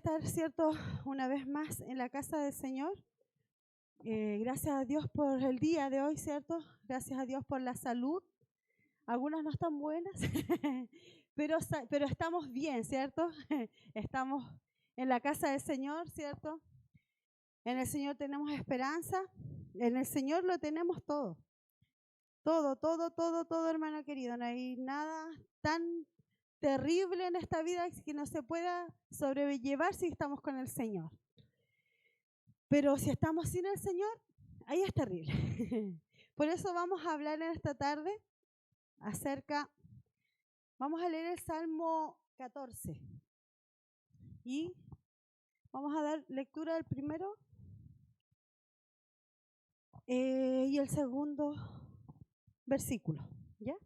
estar, ¿cierto?, una vez más en la casa del Señor. Gracias a Dios por el día de hoy, ¿cierto? Gracias a Dios por la salud. Algunas no están buenas, pero estamos bien, ¿cierto? Estamos en la casa del Señor, ¿cierto? En el Señor tenemos esperanza. En el Señor lo tenemos todo. Todo, hermano querido. No hay nada tan terrible en esta vida que no se pueda sobrellevar si estamos con el Señor. Pero si estamos sin el Señor, ahí es terrible. Por eso vamos a hablar en esta tarde vamos a leer el Salmo 14. Y vamos a dar lectura del primero y el segundo versículo, ¿ya?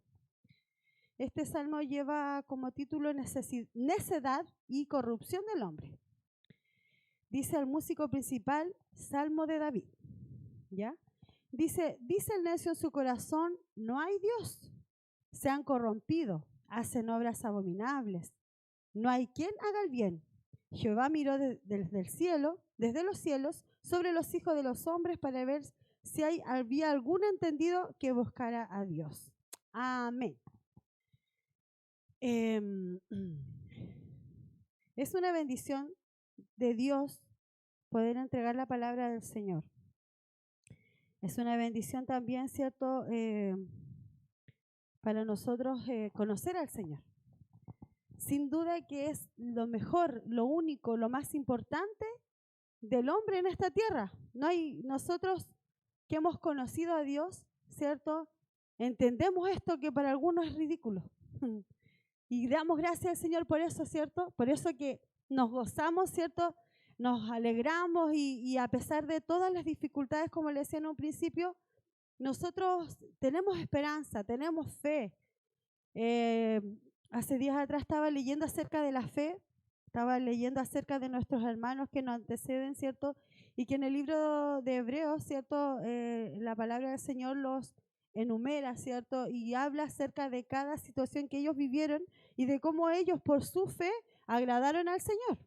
Este salmo lleva como título Necedad y corrupción del hombre. Dice el músico principal, Salmo de David, ¿ya? Dice el necio en su corazón, no hay Dios. Se han corrompido, hacen obras abominables. No hay quien haga el bien. Jehová miró desde los cielos, sobre los hijos de los hombres para ver si había algún entendido que buscara a Dios. Amén. Es una bendición de Dios poder entregar la palabra del Señor. Es una bendición también, ¿cierto?, para nosotros conocer al Señor. Sin duda que es lo mejor, lo único, lo más importante del hombre en esta tierra. Nosotros que hemos conocido a Dios, ¿cierto?, entendemos esto que para algunos es ridículo. Y damos gracias al Señor por eso, ¿cierto? Por eso que nos gozamos, ¿cierto? Nos alegramos y a pesar de todas las dificultades, como le decía en un principio, nosotros tenemos esperanza, tenemos fe. Hace días atrás estaba leyendo acerca de la fe, estaba leyendo acerca de nuestros hermanos que nos anteceden, ¿cierto? Y que en el libro de Hebreos, ¿cierto?, la palabra del Señor los enumera, ¿cierto? Y habla acerca de cada situación que ellos vivieron y de cómo ellos por su fe agradaron al Señor.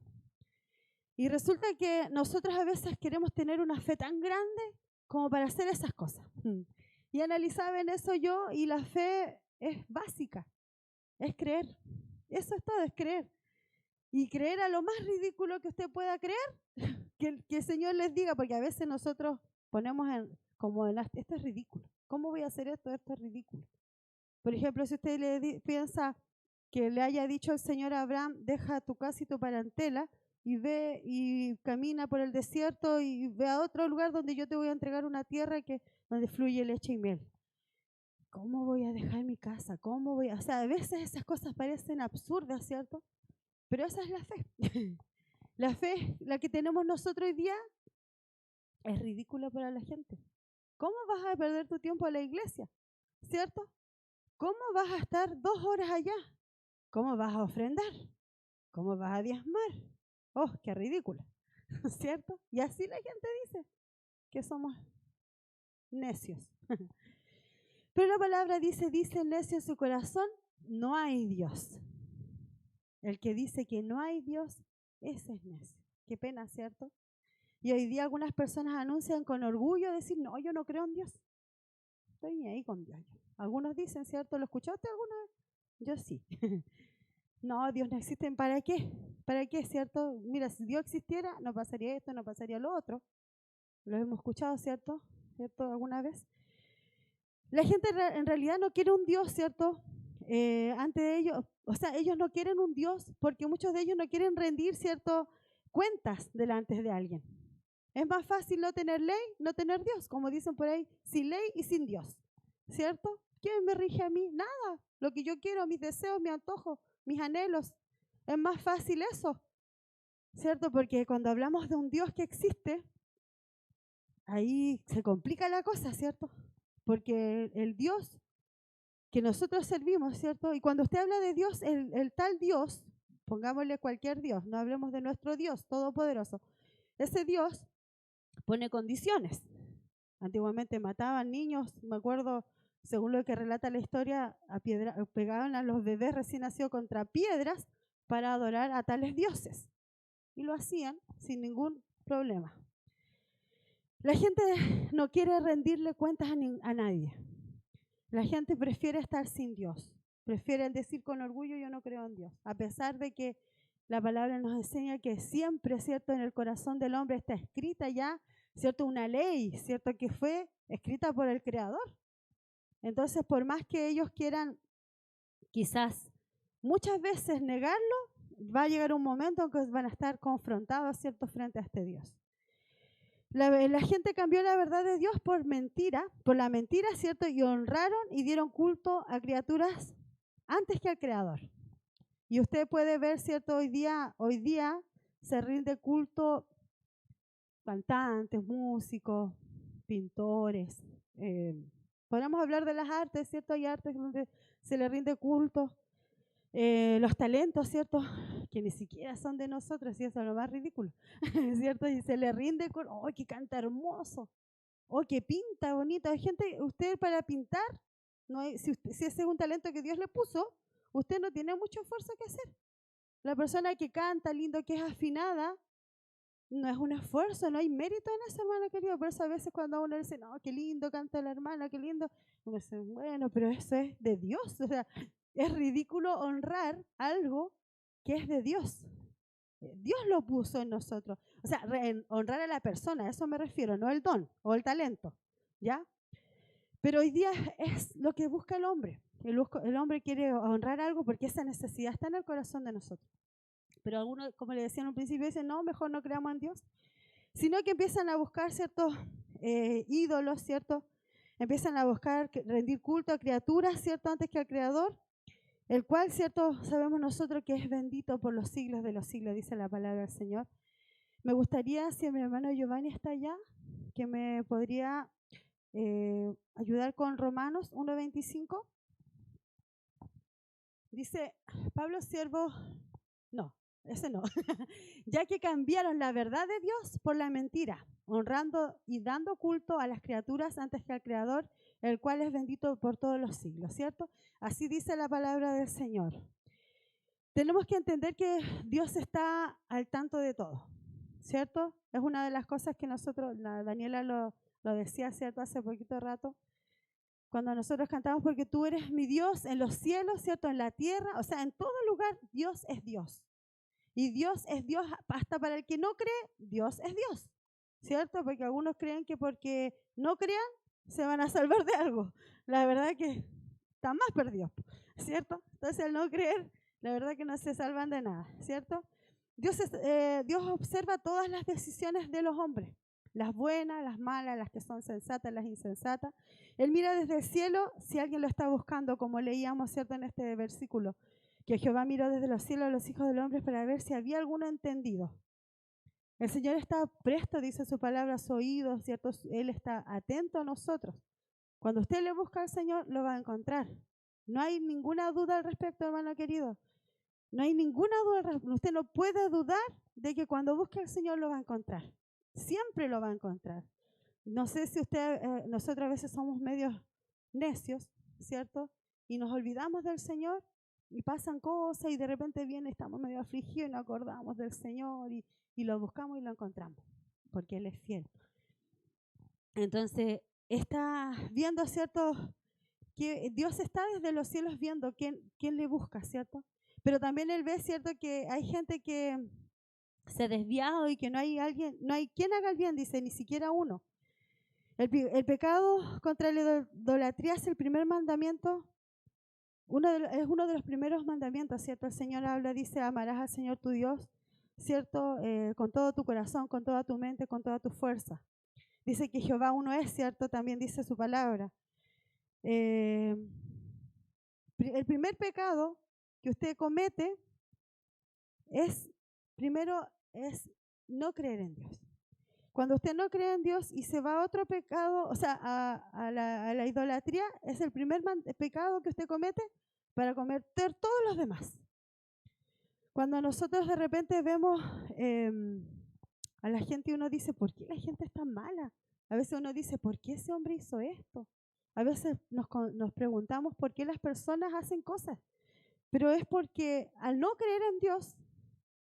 Y resulta que nosotros a veces queremos tener una fe tan grande como para hacer esas cosas. Y analizaba en eso yo, y la fe es básica, es creer. Eso es todo, es creer. Y creer a lo más ridículo que usted pueda creer, que el Señor les diga, porque a veces nosotros ponemos esto es ridículo. ¿Cómo voy a hacer esto? Esto es ridículo. Por ejemplo, si usted piensa que le haya dicho el Señor a Abraham, deja tu casa y tu parentela, y ve y camina por el desierto y ve a otro lugar donde yo te voy a entregar una tierra donde fluye leche y miel. ¿Cómo voy a dejar mi casa? O sea, a veces esas cosas parecen absurdas, ¿cierto? Pero esa es la fe. La fe, la que tenemos nosotros hoy día, es ridícula para la gente. ¿Cómo vas a perder tu tiempo a la iglesia? ¿Cierto? ¿Cómo vas a estar 2 horas allá? ¿Cómo vas a ofrendar? ¿Cómo vas a diezmar? ¡Oh, qué ridícula! ¿Cierto? Y así la gente dice que somos necios. Pero la palabra dice el necio en su corazón, no hay Dios. El que dice que no hay Dios, ese es necio. Qué pena, ¿cierto? Y hoy día algunas personas anuncian con orgullo decir, no, yo no creo en Dios. Estoy ni ahí con Dios. Algunos dicen, ¿cierto? ¿Lo escuchaste alguna vez? Yo sí. No, Dios no existe. ¿Para qué? ¿Para qué, cierto? Mira, si Dios existiera, no pasaría esto, no pasaría lo otro. Lo hemos escuchado, ¿cierto? ¿Cierto? ¿Alguna vez? La gente en realidad no quiere un Dios, ¿cierto? Ante de ellos, o sea, ellos no quieren un Dios porque muchos de ellos no quieren rendir, ¿cierto?, cuentas delante de alguien. Es más fácil no tener ley, no tener Dios, como dicen por ahí, sin ley y sin Dios, ¿cierto? ¿Quién me rige a mí? Nada. Lo que yo quiero, mis deseos, mis antojos, mis anhelos. Es más fácil eso, ¿cierto? Porque cuando hablamos de un Dios que existe, ahí se complica la cosa, ¿cierto? Porque el Dios que nosotros servimos, ¿cierto? Y cuando usted habla de Dios, el tal Dios, pongámosle cualquier Dios, no hablemos de nuestro Dios todopoderoso, ese Dios pone condiciones. Antiguamente mataban niños, me acuerdo, según lo que relata la historia, pegaban a los bebés recién nacidos contra piedras para adorar a tales dioses. y lo hacían sin ningún problema. La gente no quiere rendirle cuentas a nadie. La gente prefiere estar sin Dios. Prefiere decir con orgullo, yo no creo en Dios. A pesar de que la palabra nos enseña que siempre, ¿cierto?, en el corazón del hombre está escrita ya, ¿cierto?, una ley, ¿cierto?, que fue escrita por el Creador. Entonces, por más que ellos quieran quizás muchas veces negarlo, va a llegar un momento en que van a estar confrontados, ¿cierto?, frente a este Dios. La gente cambió la verdad de Dios por la mentira, ¿cierto? Y honraron y dieron culto a criaturas antes que al Creador. Y usted puede ver, ¿cierto? Hoy día se rinde culto cantantes, músicos, pintores. Podemos hablar de las artes, ¿cierto? Hay artes donde se le rinde culto. Los talentos, ¿cierto?, que ni siquiera son de nosotros, y eso es lo más ridículo, ¿cierto? Y se le rinde con, ¡oh, que canta hermoso! ¡Oh, que pinta bonito! Hay gente, usted para pintar, no hay, si ese es un talento que Dios le puso, usted no tiene mucho esfuerzo que hacer. La persona que canta lindo, que es afinada, no es un esfuerzo, no hay mérito en eso, hermano querido. Por eso a veces cuando uno dice, no, qué lindo canta la hermana, qué lindo, uno dice, bueno, pero eso es de Dios. O sea, es ridículo honrar algo que es de Dios. Dios lo puso en nosotros. O sea, honrar a la persona, a eso me refiero, no el don o el talento, ¿ya? Pero hoy día es lo que busca el hombre. El hombre quiere honrar algo porque esa necesidad está en el corazón de nosotros. Pero algunos, como le decía en un principio, dicen, no, mejor no creamos en Dios. Sino que empiezan a buscar ciertos ídolos, ¿cierto? Empiezan a buscar rendir culto a criaturas, ¿cierto?, antes que al Creador, el cual, ¿cierto?, sabemos nosotros que es bendito por los siglos de los siglos, dice la palabra del Señor. Me gustaría, si mi hermano Giovanni está allá, que me podría ayudar con Romanos 1:25. Dice, Pablo siervo, no, ese no, ya que cambiaron la verdad de Dios por la mentira, honrando y dando culto a las criaturas antes que al Creador, el cual es bendito por todos los siglos, ¿cierto? Así dice la palabra del Señor. Tenemos que entender que Dios está al tanto de todo, ¿cierto? Es una de las cosas que nosotros, Daniela lo decía, ¿cierto?, hace poquito rato, cuando nosotros cantamos, porque tú eres mi Dios en los cielos, ¿cierto?, en la tierra, o sea, en todo lugar Dios es Dios. Y Dios es Dios hasta para el que no cree, Dios es Dios, ¿cierto? Porque algunos creen que porque no crean se van a salvar de algo. La verdad es que están más perdidos, ¿cierto? Entonces al no creer, la verdad que no se salvan de nada, ¿cierto? Dios observa todas las decisiones de los hombres, las buenas, las malas, las que son sensatas, las insensatas. Él mira desde el cielo si alguien lo está buscando, como leíamos, ¿cierto?, en este versículo, que Jehová miró desde los cielos a los hijos del hombre para ver si había alguno entendido. El Señor está presto, dice su palabra, a su oído, ¿cierto? Él está atento a nosotros. Cuando usted le busca al Señor, lo va a encontrar. No hay ninguna duda al respecto, hermano querido. No hay ninguna duda. Usted no puede dudar de que cuando busque al Señor lo va a encontrar. Siempre lo va a encontrar. No sé si nosotros a veces somos medios necios, ¿cierto? Y nos olvidamos del Señor y pasan cosas y de repente viene, estamos medio afligidos y nos acordamos del Señor y lo buscamos y lo encontramos, porque Él es fiel. Entonces, está viendo, ¿cierto?, que Dios está desde los cielos viendo quién le busca, ¿cierto? Pero también Él ve, ¿cierto?, que hay gente que se ha desviado y que no hay quien haga el bien, dice, ni siquiera uno. El pecado contra la idolatría es el primer mandamiento, es uno de los primeros mandamientos, ¿cierto? El Señor habla, dice, amarás al Señor tu Dios, ¿cierto? Con todo tu corazón, con toda tu mente, con toda tu fuerza. Dice que Jehová uno es, ¿cierto? También dice su palabra. El primer pecado que usted comete primero es no creer en Dios. Cuando usted no cree en Dios y se va a otro pecado, o sea, a la idolatría, es el primer pecado que usted comete para cometer todos los demás. Cuando nosotros de repente vemos a la gente, uno dice, ¿por qué la gente es tan mala? A veces uno dice, ¿por qué ese hombre hizo esto? A veces nos preguntamos por qué las personas hacen cosas, pero es porque al no creer en Dios,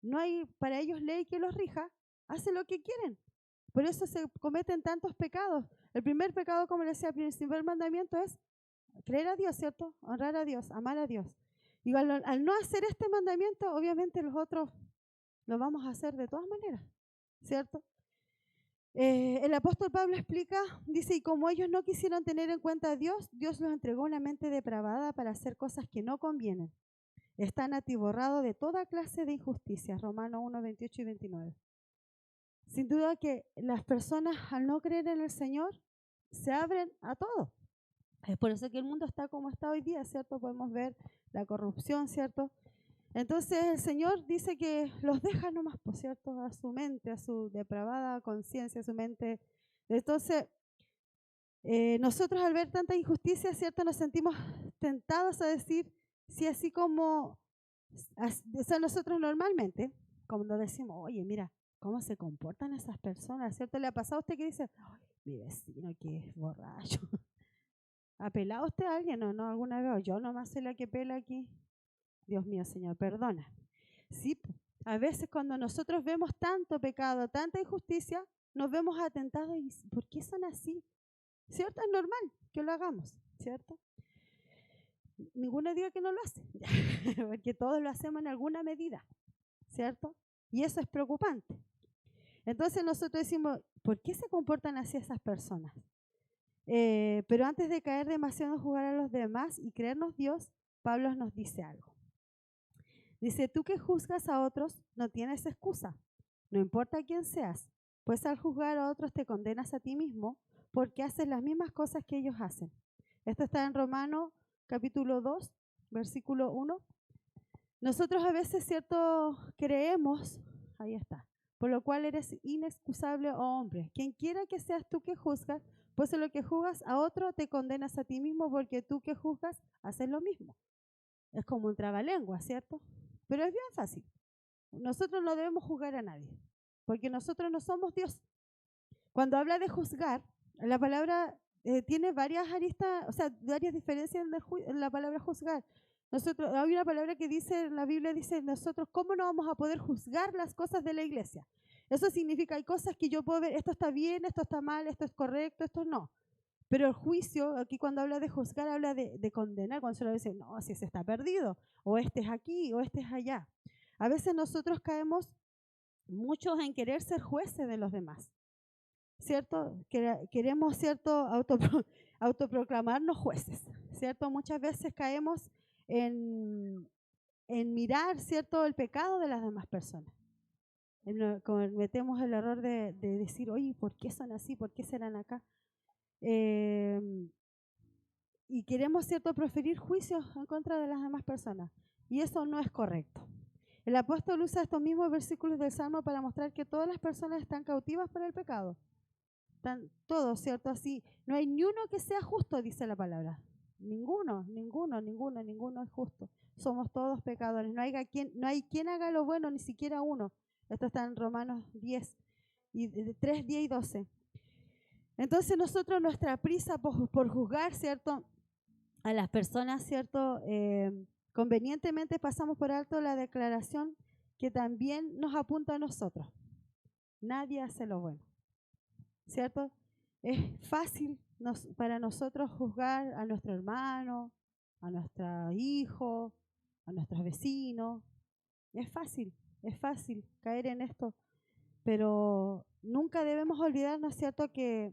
no hay para ellos ley que los rija, hacen lo que quieren. Por eso se cometen tantos pecados. El primer pecado, como les decía, el principal mandamiento es creer a Dios, ¿cierto? Honrar a Dios, amar a Dios. Y al no hacer este mandamiento, obviamente los otros lo vamos a hacer de todas maneras, ¿cierto? El apóstol Pablo explica, dice, y como ellos no quisieron tener en cuenta a Dios, Dios los entregó una mente depravada para hacer cosas que no convienen. Están atiborrados de toda clase de injusticias. Romanos 1, 28 y 29. Sin duda que las personas, al no creer en el Señor, se abren a todo. Es por eso que el mundo está como está hoy día, ¿cierto? Podemos ver la corrupción, ¿cierto? Entonces el Señor dice que los deja nomás, por cierto, a su mente, a su depravada conciencia, a su mente. Entonces, nosotros al ver tanta injusticia, ¿cierto? Nos sentimos tentados a decir, si así como, o sea, nosotros normalmente, cuando decimos, oye, mira, ¿cómo se comportan esas personas? ¿Cierto? ¿Le ha pasado a usted que dice, mi vecino que es borracho? ¿Ha pelado usted a alguien o no alguna vez? Yo nomás soy la que pela aquí. Dios mío, Señor, perdona. Sí, a veces cuando nosotros vemos tanto pecado, tanta injusticia, nos vemos atentados y ¿por qué son así? ¿Cierto? Es normal que lo hagamos, ¿cierto? Ninguno diga que no lo hace, porque todos lo hacemos en alguna medida, ¿cierto? Y eso es preocupante. Entonces nosotros decimos, ¿por qué se comportan así esas personas? Pero antes de caer demasiado en jugar a los demás y creernos Dios, Pablo nos dice algo. Dice, tú que juzgas a otros no tienes excusa, no importa quién seas, pues al juzgar a otros te condenas a ti mismo porque haces las mismas cosas que ellos hacen. Esto está en Romanos capítulo 2, versículo 1. Nosotros a veces, ¿cierto?, creemos, ahí está, por lo cual eres inexcusable, oh hombre. Quien quiera que seas tú que juzgas, pues en lo que juzgas a otro te condenas a ti mismo porque tú que juzgas haces lo mismo. Es como un trabalengua, ¿cierto? Pero es bien fácil. Nosotros no debemos juzgar a nadie, porque nosotros no somos Dios. Cuando habla de juzgar, la palabra tiene varias aristas, o sea, varias diferencias en la palabra juzgar. Nosotros, hay una palabra que dice, la Biblia dice, nosotros, ¿cómo no vamos a poder juzgar las cosas de la iglesia? Eso significa, hay cosas que yo puedo ver, esto está bien, esto está mal, esto es correcto, esto no. Pero el juicio, aquí cuando habla de juzgar, habla de condenar, cuando se lo dice, no, si ese está perdido, o este es aquí, o este es allá. A veces nosotros caemos muchos en querer ser jueces de los demás, ¿cierto? Queremos, ¿cierto?, autoproclamarnos jueces, ¿cierto? Muchas veces caemos en mirar, ¿cierto?, el pecado de las demás personas. Cometemos el error de decir, oye, ¿por qué son así? ¿Por qué serán acá? Y queremos, ¿cierto?, proferir juicios en contra de las demás personas. Y eso no es correcto. El apóstol usa estos mismos versículos del Salmo para mostrar que todas las personas están cautivas por el pecado. Están todos, ¿cierto? Así, no hay ni uno que sea justo, dice la palabra. Ninguno es justo. Somos todos pecadores. No hay quien haga lo bueno, ni siquiera uno. Esto está en Romanos 10, 3, 10 y 12. Entonces nosotros nuestra prisa por juzgar, ¿cierto?, a las personas, ¿cierto?, convenientemente pasamos por alto la declaración que también nos apunta a nosotros. Nadie hace lo bueno, ¿cierto? Es fácil para nosotros juzgar a nuestro hermano, a nuestro hijo, a nuestros vecinos. Es fácil caer en esto, pero nunca debemos olvidarnos, ¿cierto?, que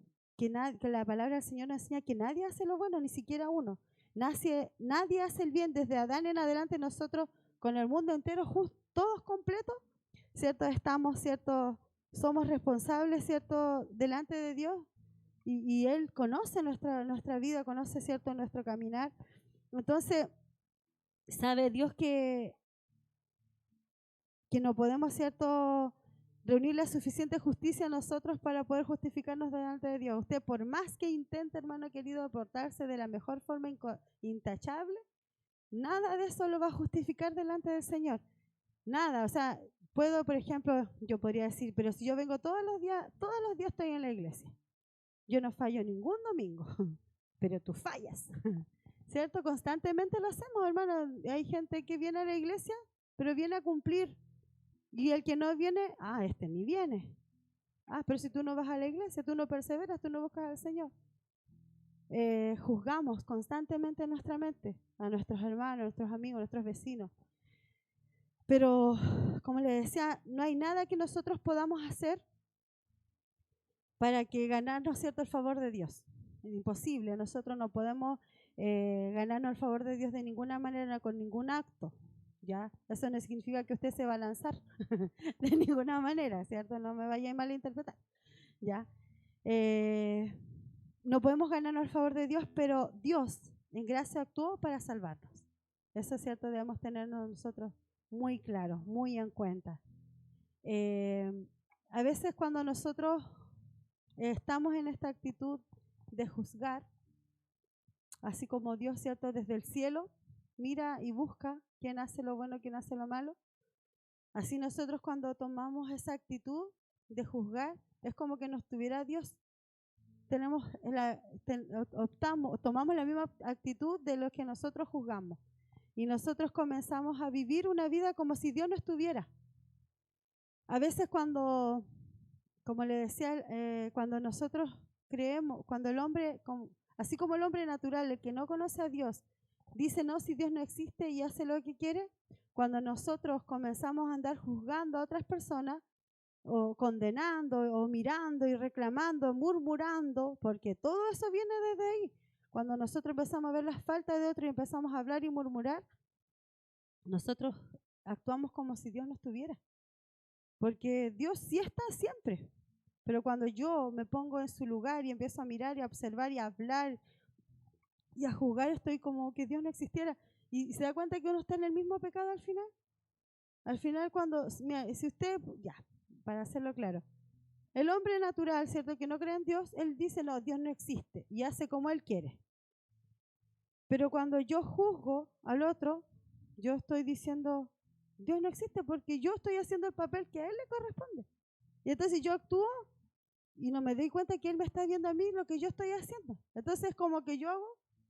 la palabra del Señor nos enseña que nadie hace lo bueno, ni siquiera uno. Nadie hace el bien. Desde Adán en adelante nosotros, con el mundo entero, todos completos, ¿cierto? Estamos, ¿cierto? Somos responsables, ¿cierto?, delante de Dios. Y Él conoce nuestra vida, conoce, ¿cierto?, nuestro caminar. Entonces, sabe Dios que no podemos, ¿cierto?, reunir la suficiente justicia a nosotros para poder justificarnos delante de Dios. Usted, por más que intente, hermano querido, portarse de la mejor forma intachable, nada de eso lo va a justificar delante del Señor. Nada. O sea, por ejemplo, yo podría decir, pero si yo vengo todos los días estoy en la iglesia. Yo no fallo ningún domingo, pero tú fallas, ¿cierto? Constantemente lo hacemos, hermano. Hay gente que viene a la iglesia, pero viene a cumplir Y el que no viene, este ni viene. Pero si tú no vas a la iglesia, tú no perseveras, tú no buscas al Señor. Juzgamos constantemente en nuestra mente a nuestros hermanos, a nuestros amigos, a nuestros vecinos. Pero, como les decía, no hay nada que nosotros podamos hacer para que ganarnos, ¿cierto?, el favor de Dios. Es imposible. Nosotros no podemos ganarnos el favor de Dios de ninguna manera, con ningún acto. ¿Ya? Eso no significa que usted se va a lanzar de ninguna manera, ¿cierto? No me vaya a malinterpretar. ¿Ya? No podemos ganarnos el favor de Dios, pero Dios en gracia actuó para salvarnos. Eso es cierto, debemos tenernos nosotros muy claro, muy en cuenta. A veces cuando nosotros estamos en esta actitud de juzgar, así como Dios, ¿cierto?, desde el cielo mira y busca quién hace lo bueno, quién hace lo malo, así nosotros cuando tomamos esa actitud de juzgar, es como que nos tuviera Dios. Tomamos la misma actitud de los que nosotros juzgamos. Y nosotros comenzamos a vivir una vida como si Dios no estuviera. A veces cuando, como le decía, cuando nosotros creemos, cuando el hombre, así como el hombre natural, el que no conoce a Dios, dice no, si Dios no existe y hace lo que quiere, cuando nosotros comenzamos a andar juzgando a otras personas, o condenando, o mirando y reclamando, murmurando, porque todo eso viene desde ahí. Cuando nosotros empezamos a ver las faltas de otro y empezamos a hablar y murmurar, nosotros actuamos como si Dios no estuviera. Porque Dios sí está siempre. Pero cuando yo me pongo en su lugar y empiezo a mirar y a observar y a hablar y a juzgar, estoy como que Dios no existiera. Y se da cuenta que uno está en el mismo pecado al final. Al final cuando, mira, si usted, ya, para hacerlo claro, el hombre natural, ¿cierto?, que no cree en Dios, él dice, no, Dios no existe y hace como él quiere. Pero cuando yo juzgo al otro, yo estoy diciendo, Dios no existe porque yo estoy haciendo el papel que a él le corresponde. Y entonces yo actúo y no me doy cuenta que él me está viendo a mí lo que yo estoy haciendo. Entonces como que yo hago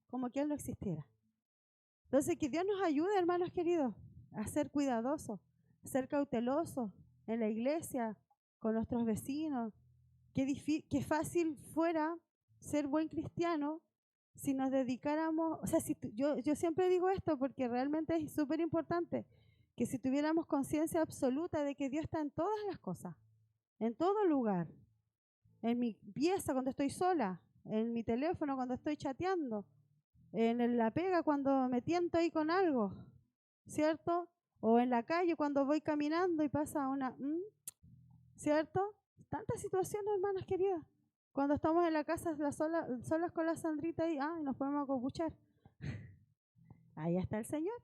como que él no existiera. Entonces que Dios nos ayude, hermanos queridos, a ser cuidadosos, a ser cautelosos en la iglesia, con nuestros vecinos. Qué fácil fuera ser buen cristiano si nos dedicáramos, o sea, yo siempre digo esto porque realmente es súper importante, que si tuviéramos conciencia absoluta de que Dios está en todas las cosas, en todo lugar, en mi pieza cuando estoy sola, en mi teléfono cuando estoy chateando, en la pega cuando me tiento ahí con algo, ¿cierto? O en la calle cuando voy caminando y pasa una, ¿cierto? Tantas situaciones, hermanas queridas. Cuando estamos en la casa solas con la Sandrita y nos podemos acopuchar. Ahí está el Señor.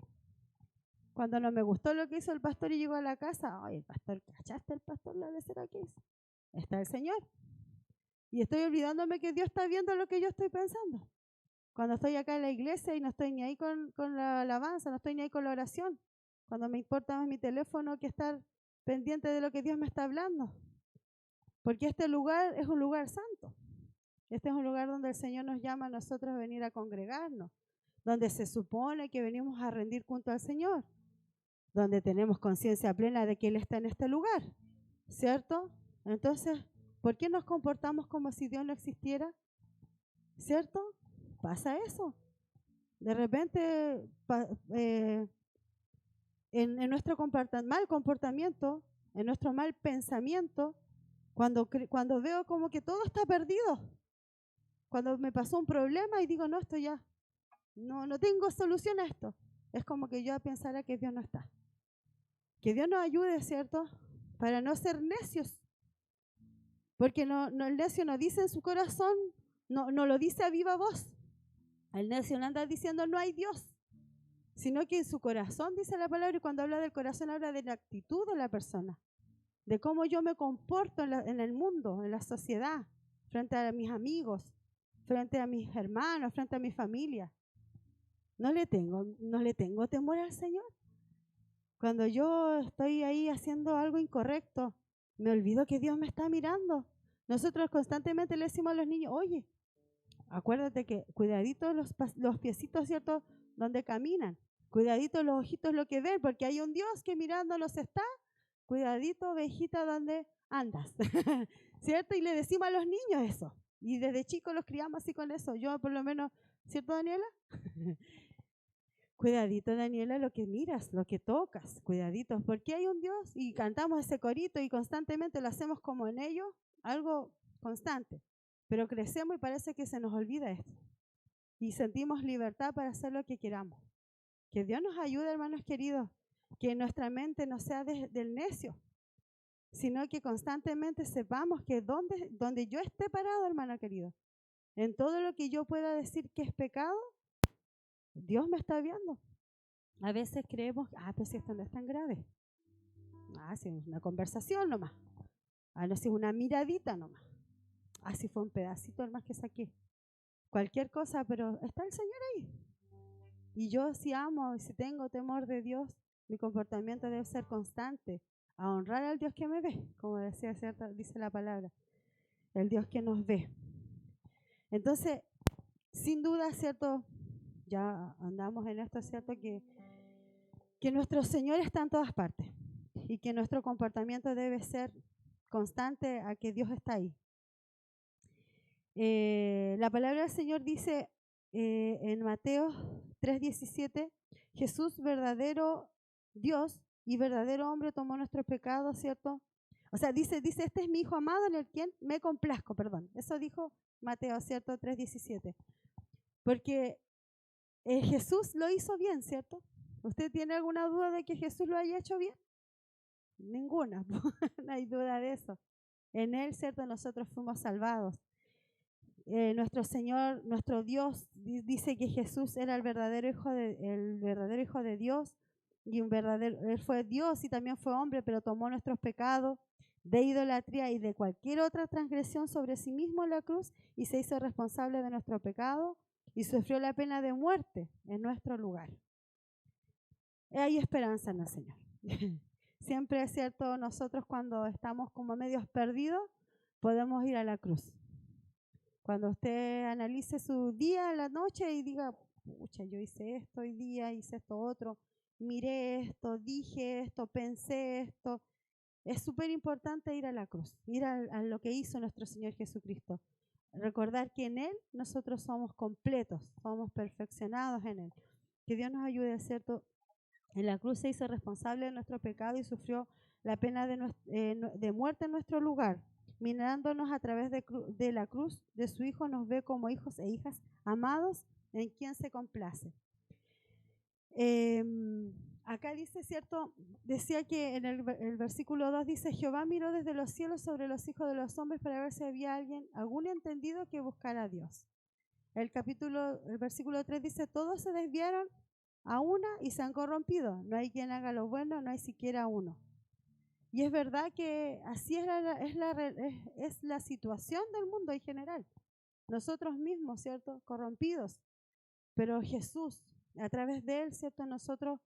Cuando no me gustó lo que hizo el pastor y llegó a la casa, el pastor, ¿cachaste el pastor la lecera que hizo? Está el Señor. Y estoy olvidándome que Dios está viendo lo que yo estoy pensando. Cuando estoy acá en la iglesia y no estoy ni ahí con la alabanza, no estoy ni ahí con la oración. Cuando me importa más mi teléfono que estar pendiente de lo que Dios me está hablando. Porque este lugar es un lugar santo. Este es un lugar donde el Señor nos llama a nosotros a venir a congregarnos, donde se supone que venimos a rendir culto al Señor, donde tenemos conciencia plena de que Él está en este lugar, ¿cierto? Entonces, ¿por qué nos comportamos como si Dios no existiera? ¿Cierto? Pasa eso. De repente, en nuestro mal comportamiento, en nuestro mal pensamiento, cuando veo como que todo está perdido, cuando me pasó un problema y digo, no, esto ya, no tengo solución a esto, es como que yo pensara que Dios no está. Que Dios nos ayude, ¿cierto? Para no ser necios. Porque el necio no dice en su corazón, no lo dice a viva voz. El necio no anda diciendo no hay Dios, sino que en su corazón dice la palabra, y cuando habla del corazón habla de la actitud de la persona, de cómo yo me comporto en el mundo, en la sociedad, frente a mis amigos, frente a mis hermanos, frente a mi familia. No le tengo temor al Señor. Cuando yo estoy ahí haciendo algo incorrecto, me olvido que Dios me está mirando. Nosotros constantemente le decimos a los niños, oye, acuérdate que cuidadito los piecitos, ¿cierto?, donde caminan. Cuidadito los ojitos lo que ven, porque hay un Dios que mirándonos está cuidadito, ovejita, ¿dónde andas? ¿Cierto? Y le decimos a los niños eso. Y desde chicos los criamos así con eso. Yo por lo menos, ¿cierto, Daniela? Cuidadito, Daniela, lo que miras, lo que tocas, cuidadito, porque hay un Dios y cantamos ese corito y constantemente lo hacemos como en ello, algo constante. Pero crecemos y parece que se nos olvida esto. Y sentimos libertad para hacer lo que queramos. Que Dios nos ayude, hermanos queridos, que nuestra mente no sea del necio, sino que constantemente sepamos que donde yo esté parado, hermano querido, en todo lo que yo pueda decir que es pecado, Dios me está viendo. A veces creemos, pues esto no es tan grave. Si es una conversación nomás. No, si es una miradita nomás. Si fue un pedacito más que saqué. Cualquier cosa, pero está el Señor ahí. Y yo si amo, si tengo temor de Dios, mi comportamiento debe ser constante, a honrar al Dios que me ve, como decía, dice la palabra, el Dios que nos ve. Entonces, sin duda, ¿cierto? Ya andamos en esto, ¿cierto? Que nuestro Señor está en todas partes y que nuestro comportamiento debe ser constante a que Dios está ahí. La palabra del Señor dice en Mateo 3:17, Jesús, verdadero Dios y verdadero hombre, tomó nuestros pecados, ¿cierto? O sea, dice, este es mi Hijo amado en el quien me complazco, perdón. Eso dijo Mateo, ¿cierto? 3:17. Porque Jesús lo hizo bien, ¿cierto? ¿Usted tiene alguna duda de que Jesús lo haya hecho bien? Ninguna, no hay duda de eso. En Él, ¿cierto? Nosotros fuimos salvados. Nuestro Señor, nuestro Dios, dice que Jesús era el verdadero hijo de Dios, y Él fue Dios y también fue hombre, pero tomó nuestros pecados de idolatría y de cualquier otra transgresión sobre sí mismo en la cruz y se hizo responsable de nuestro pecado y sufrió la pena de muerte en nuestro lugar. Hay esperanza en el Señor. Siempre es cierto, nosotros cuando estamos como medios perdidos, podemos ir a la cruz. Cuando usted analice su día, la noche y diga, pucha, yo hice esto hoy día, hice esto otro, miré esto, dije esto, pensé esto. Es súper importante ir a la cruz, ir a lo que hizo nuestro Señor Jesucristo. Recordar que en Él nosotros somos completos, somos perfeccionados en Él. Que Dios nos ayude, ¿cierto? En la cruz se hizo responsable de nuestro pecado y sufrió la pena de muerte en nuestro lugar. Mirándonos a través de la cruz de su Hijo, nos ve como hijos e hijas amados en quien se complace. Acá dice, ¿cierto? Decía que en el versículo 2 dice, Jehová miró desde los cielos sobre los hijos de los hombres para ver si había algún entendido que buscara a Dios. El versículo 3 dice, todos se desviaron a una y se han corrompido. No hay quien haga lo bueno, no hay siquiera uno. Y es verdad que así es la situación del mundo en general. Nosotros mismos, ¿cierto? Corrompidos. Pero Jesús, a través de Él, ¿cierto? Nosotros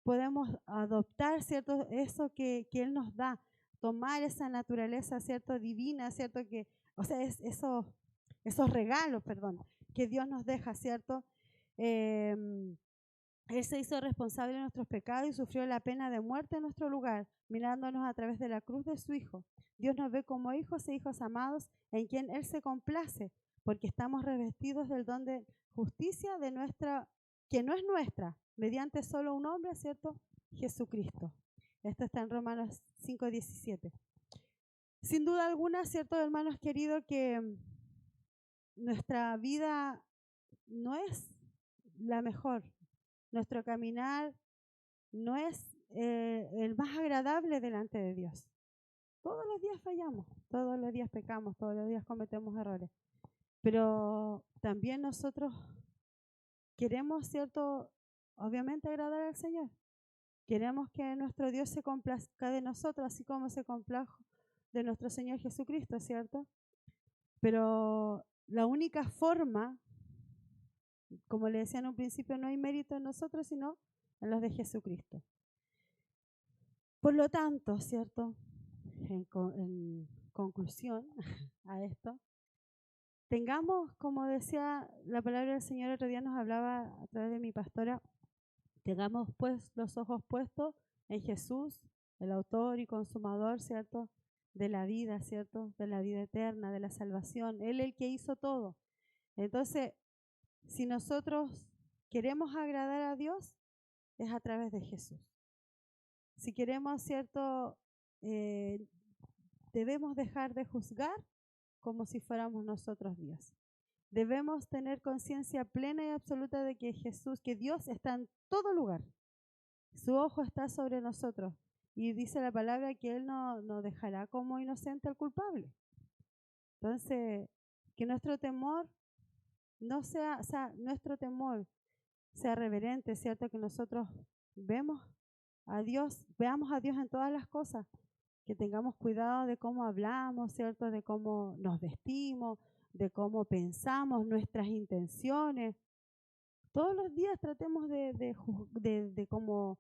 podemos adoptar, ¿cierto? Eso que Él nos da. Tomar esa naturaleza, ¿cierto? Divina, ¿cierto? O sea, esos regalos, perdón, que Dios nos deja, ¿cierto? Él se hizo responsable de nuestros pecados y sufrió la pena de muerte en nuestro lugar, mirándonos a través de la cruz de su Hijo. Dios nos ve como hijos e hijos amados en quien Él se complace, porque estamos revestidos del don de justicia que no es nuestra, mediante solo un hombre, ¿cierto? Jesucristo. Esto está en Romanos 5:17. Sin duda alguna, ¿cierto, hermanos queridos, que nuestra vida no es la mejor. Nuestro caminar no es el más agradable delante de Dios. Todos los días fallamos, todos los días pecamos, todos los días cometemos errores. Pero también nosotros queremos, ¿cierto? Obviamente agradar al Señor. Queremos que nuestro Dios se complazca de nosotros, así como se complajo de nuestro Señor Jesucristo, ¿cierto? Pero la única forma, como le decía en un principio, no hay mérito en nosotros, sino en los de Jesucristo. Por lo tanto, ¿cierto? En conclusión a esto, tengamos, como decía la palabra del Señor, otro día nos hablaba a través de mi pastora, tengamos pues los ojos puestos en Jesús, el autor y consumador, ¿cierto? De la vida, ¿cierto? De la vida eterna, de la salvación. Él es el que hizo todo. Entonces, si nosotros queremos agradar a Dios, es a través de Jesús. Si queremos, ¿cierto? Debemos dejar de juzgar como si fuéramos nosotros Dios. Debemos tener conciencia plena y absoluta de que Jesús, que Dios está en todo lugar. Su ojo está sobre nosotros. Y dice la palabra que Él no dejará como inocente al culpable. Entonces, que nuestro temor no sea, o sea, nuestro temor sea reverente, ¿cierto? Que nosotros veamos a Dios en todas las cosas, que tengamos cuidado de cómo hablamos, ¿cierto? De cómo nos vestimos, de cómo pensamos, nuestras intenciones. Todos los días tratemos de como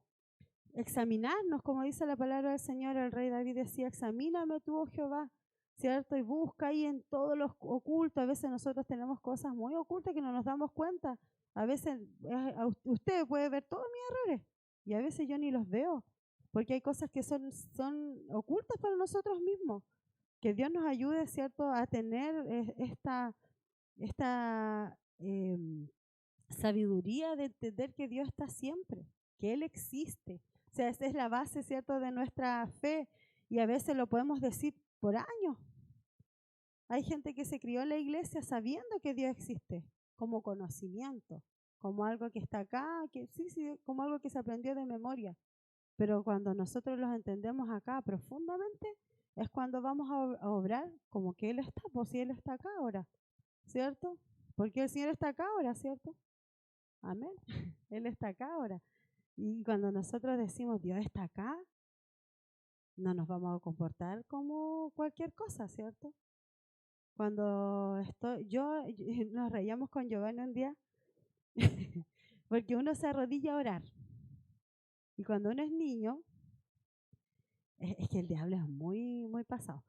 examinarnos, como dice la palabra del Señor. El rey David decía, examíname tú, oh Jehová, ¿cierto? Y busca ahí en todo lo oculto. A veces nosotros tenemos cosas muy ocultas que no nos damos cuenta. A veces usted puede ver todos mis errores y a veces yo ni los veo, porque hay cosas que son ocultas para nosotros mismos. Que Dios nos ayude, ¿cierto?, a tener esta sabiduría de entender que Dios está siempre, que Él existe. O sea, esa es la base, ¿cierto?, de nuestra fe, y a veces lo podemos decir por años. Hay gente que se crió en la iglesia sabiendo que Dios existe, como conocimiento, como algo que está acá, que sí, como algo que se aprendió de memoria. Pero cuando nosotros los entendemos acá profundamente, es cuando vamos a obrar como que Él está, pues si Él está acá ahora, ¿cierto? Porque el Señor está acá ahora, ¿cierto? Amén. Él está acá ahora. Y cuando nosotros decimos Dios está acá, no nos vamos a comportar como cualquier cosa, ¿cierto? Cuando nos reíamos con Giovanni un día, porque uno se arrodilla a orar. Y cuando uno es niño, es que el diablo es muy, muy pasado.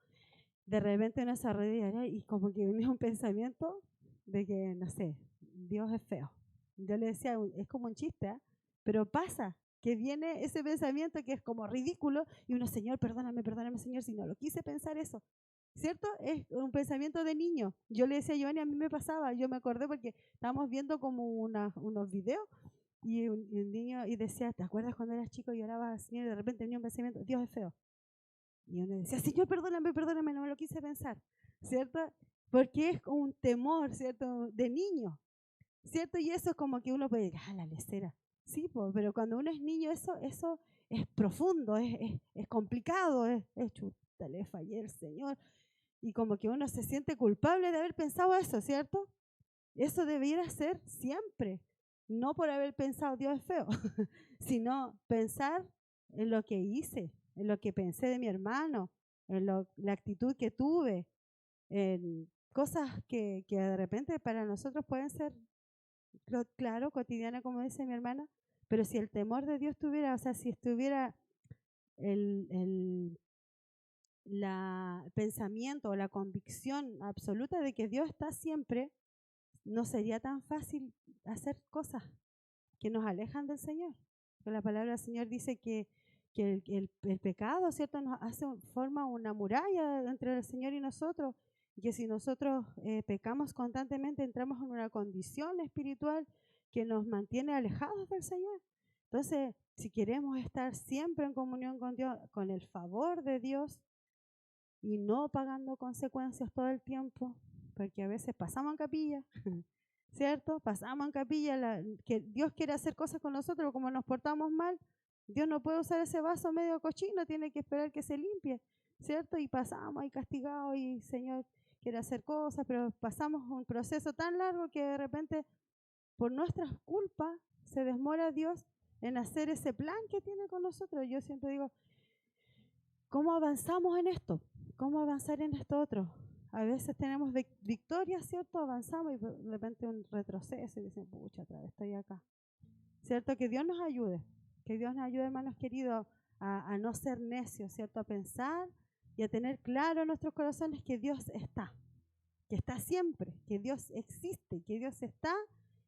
De repente uno se arrodilla a orar y como que viene un pensamiento de que, no sé, Dios es feo. Yo le decía, es como un chiste, ¿eh? Pero pasa que viene ese pensamiento que es como ridículo y uno, Señor, perdóname, Señor, si no lo quise pensar eso. ¿Cierto? Es un pensamiento de niño. Yo le decía a Giovanni, a mí me pasaba, yo me acordé porque estábamos viendo como unos videos y un niño y decía, ¿te acuerdas cuando eras chico y llorabas al Señor y de repente tenía un pensamiento, Dios es feo? Y uno decía, Señor, perdóname, no me lo quise pensar, ¿cierto? Porque es un temor, ¿cierto? De niño, ¿cierto? Y eso es como que uno puede decir, la lecera. Sí, pero cuando uno es niño, eso es profundo, es complicado, chuta, le fallé al Señor. Y como que uno se siente culpable de haber pensado eso, ¿cierto? Eso debiera ser siempre, no por haber pensado Dios es feo, sino pensar en lo que hice, en lo que pensé de mi hermano, en la actitud que tuve, en cosas que de repente para nosotros pueden ser, claro, cotidianas, como dice mi hermana, pero si el temor de Dios estuviera, o sea, si estuviera el pensamiento o la convicción absoluta de que Dios está siempre, no sería tan fácil hacer cosas que nos alejan del Señor. Porque la palabra del Señor dice que el pecado, ¿cierto?, forma una muralla entre el Señor y nosotros, y que si nosotros pecamos constantemente entramos en una condición espiritual que nos mantiene alejados del Señor. Entonces, si queremos estar siempre en comunión con Dios, con el favor de Dios y no pagando consecuencias todo el tiempo, porque a veces pasamos en capilla, ¿cierto? Pasamos en capilla, que Dios quiere hacer cosas con nosotros, como nos portamos mal, Dios no puede usar ese vaso medio cochino, tiene que esperar que se limpie, ¿cierto? Y pasamos ahí castigados y Señor quiere hacer cosas, pero pasamos un proceso tan largo que de repente por nuestras culpas se demora Dios en hacer ese plan que tiene con nosotros. Yo siempre digo, ¿cómo avanzamos en esto? ¿Cómo avanzar en esto otro? A veces tenemos victorias, ¿cierto? Avanzamos y de repente un retroceso y dicen, pucha, otra vez estoy acá. ¿Cierto? Que Dios nos ayude. Que Dios nos ayude, hermanos queridos, a no ser necios, ¿cierto? A pensar y a tener claro en nuestros corazones que Dios está. Que está siempre. Que Dios existe. Que Dios está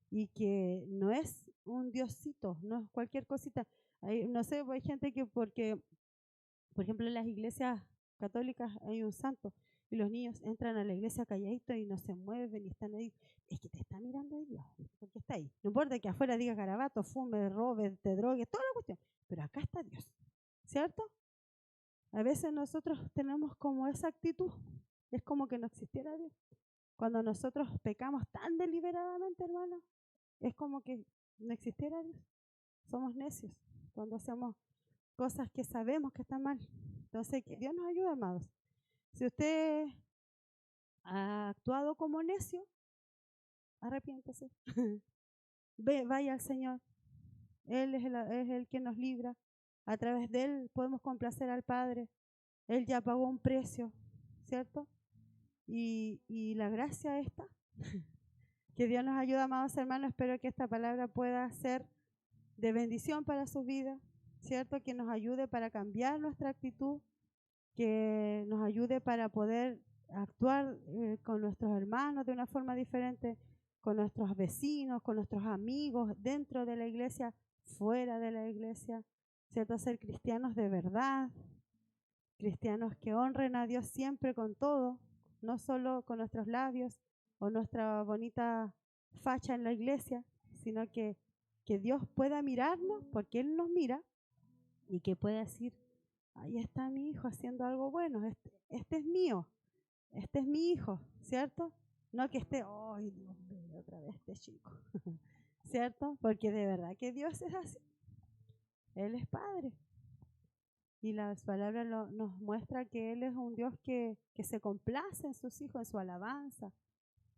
y que no es un diosito, no es cualquier cosita. No sé, hay gente que porque Por ejemplo, en las iglesias católicas hay un santo y los niños entran a la iglesia calladitos y no se mueven y están ahí. Es que te está mirando ahí Dios, porque está ahí. No importa que afuera diga garabato, fume, robe, te drogues, toda la cuestión, pero acá está Dios, ¿cierto? A veces nosotros tenemos como esa actitud, es como que no existiera Dios. Cuando nosotros pecamos tan deliberadamente, hermano, es como que no existiera Dios. Somos necios cuando hacemos cosas que sabemos que están mal. Entonces, que Dios nos ayude, amados. Si usted ha actuado como necio, arrepiéntese. Vaya al Señor. Él es el que nos libra. A través de Él podemos complacer al Padre. Él ya pagó un precio, ¿cierto? Y la gracia está. Que Dios nos ayude, amados hermanos. Espero que esta palabra pueda ser de bendición para su vida, ¿cierto? Que nos ayude para cambiar nuestra actitud, que nos ayude para poder actuar con nuestros hermanos de una forma diferente, con nuestros vecinos, con nuestros amigos, dentro de la iglesia, fuera de la iglesia, ¿cierto? Ser cristianos de verdad, cristianos que honren a Dios siempre con todo, no solo con nuestros labios o nuestra bonita facha en la iglesia, sino que Dios pueda mirarnos, porque Él nos mira, y que pueda decir, ahí está mi hijo haciendo algo bueno, este es mío, este es mi hijo, ¿cierto? No que esté, ay Dios mío, otra vez este chico, ¿cierto? Porque de verdad que Dios es así, Él es Padre. Y las palabras nos muestra que Él es un Dios que se complace en sus hijos, en su alabanza,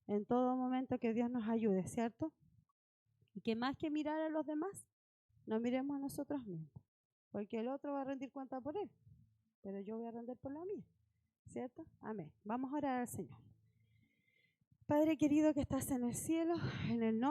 en todo momento que Dios nos ayude, ¿cierto? Y que más que mirar a los demás, nos miremos a nosotros mismos, porque el otro va a rendir cuenta por él, pero yo voy a rendir por la mía, ¿cierto? Amén. Vamos a orar al Señor. Padre querido que estás en el cielo, en el nombre